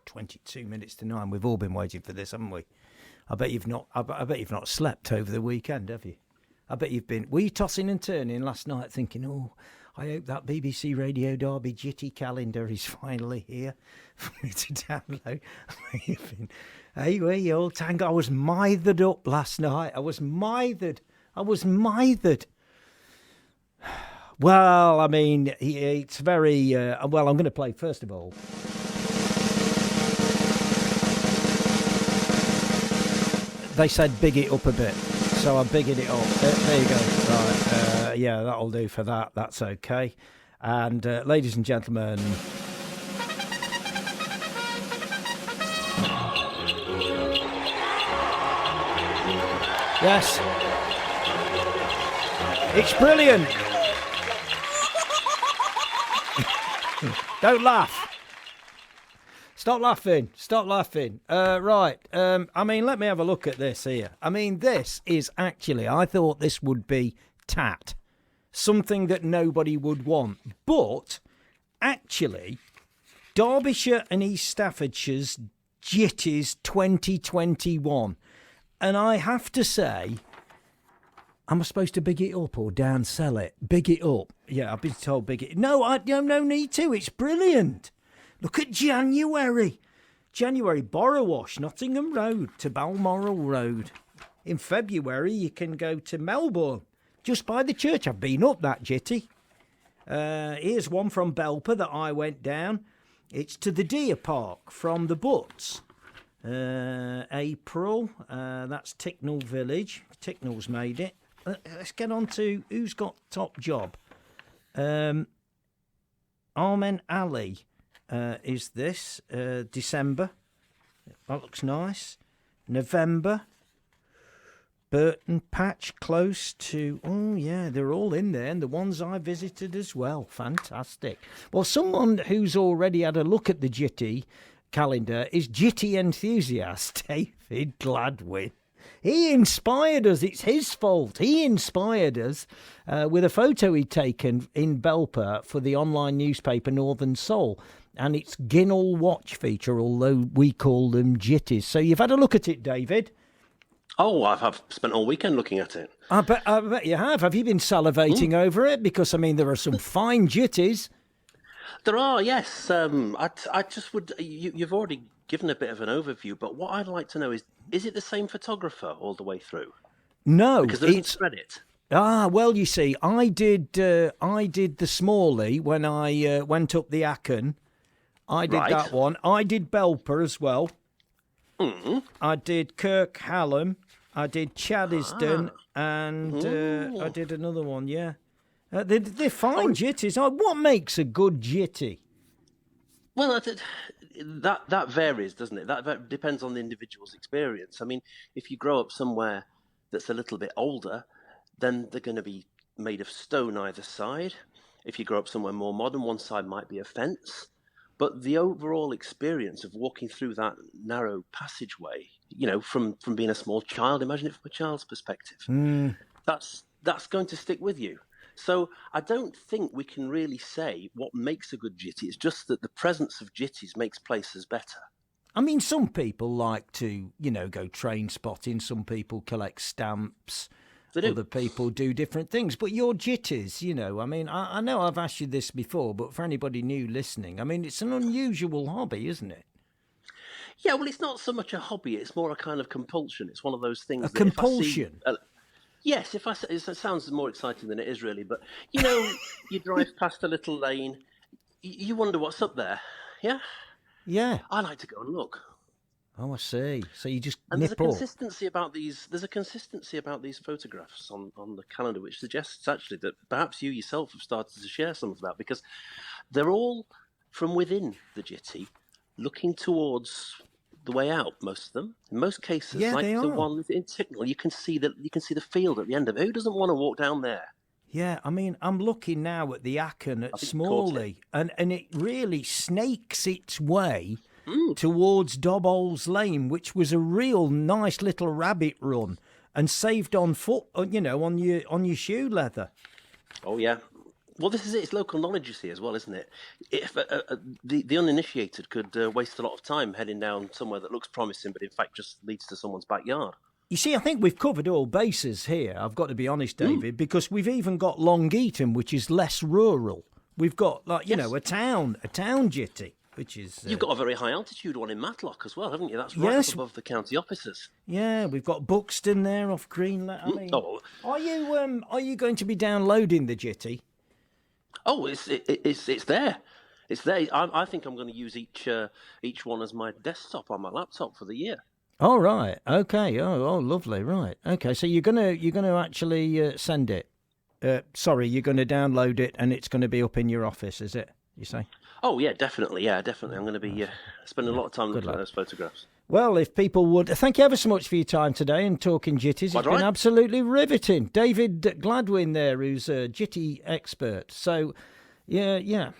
22 minutes to 9. We've all been waiting for this, haven't we? I bet you've not. I bet you've not slept over the weekend, have you? I bet you've been. Were you tossing and turning last night, thinking, "Oh, I hope that BBC Radio Derby Jitty calendar is finally here for me to download." Hey, were you all tango? I was mithered up last night. I was mithered. Well, I mean, it's very... well, I'm going to play, first of all. They said big it up a bit, so I'm bigging it up. There you go. Right, yeah, that'll do for that. That's okay. And, ladies and gentlemen... Yes. It's brilliant. Don't laugh. Stop laughing. Right. I mean, let me have a look at this here. I mean, this is actually, I thought this would be tat. Something that nobody would want. But, actually, Derbyshire and East Staffordshire's Jitties 2021. And I have to say, am I supposed to big it up or downsell it? Big it up. Yeah, I've been told big it. No, no need to. It's brilliant. Look at January. Borrowash, Nottingham Road to Balmoral Road. In February, you can go to Melbourne, just by the church. I've been up that Jitty. Here's one from Belper that I went down. It's to the Deer Park from the Butts. April, that's Ticknell Village. Ticknell's made it. Let's get on to who's got top job. Armen Alley is this. December. That looks nice. November. Burton Patch close to... Oh, yeah, they're all in there. And the ones I visited as well. Fantastic. Well, someone who's already had a look at the Jitty calendar is Jitty enthusiast David Gladwin. He inspired us. It's his fault. He inspired us with a photo he'd taken in Belper for the online newspaper Northern Soul. And it's Ginnell Watch feature, although we call them Jitties. So you've had a look at it, David? Oh, I've spent all weekend looking at it. I bet you have. Have you been salivating over it? Because, I mean, there are some fine Jitties. There are, yes. I just would... You've already given a bit of an overview, but what I'd like to know is it the same photographer all the way through? No. Because there isn't Reddit. Well, you see, I did the Smalley when I went up the Achen. I did that one. I did Belper as well. Mm. I did Kirk Hallam. I did Chaddisden. And I did another one, yeah. They're fine Jitties. What makes a good Jitty? Well, that varies, doesn't it? That depends on the individual's experience. I mean, if you grow up somewhere that's a little bit older, then they're going to be made of stone either side. If you grow up somewhere more modern, one side might be a fence. But the overall experience of walking through that narrow passageway, you know, from being a small child, imagine it from a child's perspective. That's going to stick with you. So I don't think we can really say what makes a good Jitty. It's just that the presence of Jitties makes places better. I mean, some people like to, go train spotting. Some people collect stamps. Other people do different things. But your Jitties, I mean, I know I've asked you this before, but for anybody new listening, I mean, it's an unusual hobby, isn't it? Yeah, well, it's not so much a hobby. It's more a kind of compulsion. It's one of those things. A compulsion? Yes, it sounds more exciting than it is really, but you drive past a little lane, you wonder what's up there, yeah? Yeah. I like to go and look. Oh, I see. So you just and nip there's a consistency about these photographs on the calendar, which suggests actually that perhaps you yourself have started to share some of that, because they're all from within the Jitty, looking towards the way out, most of them. In most cases, like the one in Ticknell, you can see the field at the end of it. Who doesn't want to walk down there? Yeah, I mean, I'm looking now at the Achen at Smalley, and it really snakes its way towards Dobbol's Lane, which was a real nice little rabbit run, and saved on foot, on your shoe leather. Oh yeah, Well, this is it. It's local knowledge, you see, as well, isn't it? If the uninitiated could waste a lot of time heading down somewhere that looks promising, but in fact just leads to someone's backyard. You see, I think we've covered all bases here, I've got to be honest, David, because we've even got Long Eaton, which is less rural. We've got, like, you know, a town jitty, which is... You've got a very high altitude one in Matlock as well, haven't you? That's right up above the county offices. Yeah, we've got Buxton there off Greenland. I mean, are you going to be downloading the Jitty? Oh, it's there. It's there. I think I'm going to use each one as my desktop on my laptop for the year. Oh, right. Okay. Oh, lovely. Right. Okay. So you're gonna actually send it. Sorry, you're going to download it, and it's going to be up in your office, is it? You say? Oh, yeah, definitely. Yeah, definitely. I'm going to be spending a lot of time looking at those photographs. Well, if people would... Thank you ever so much for your time today and talking Jitties. It's been absolutely riveting. David Gladwin there, who's a Jitty expert. So, yeah.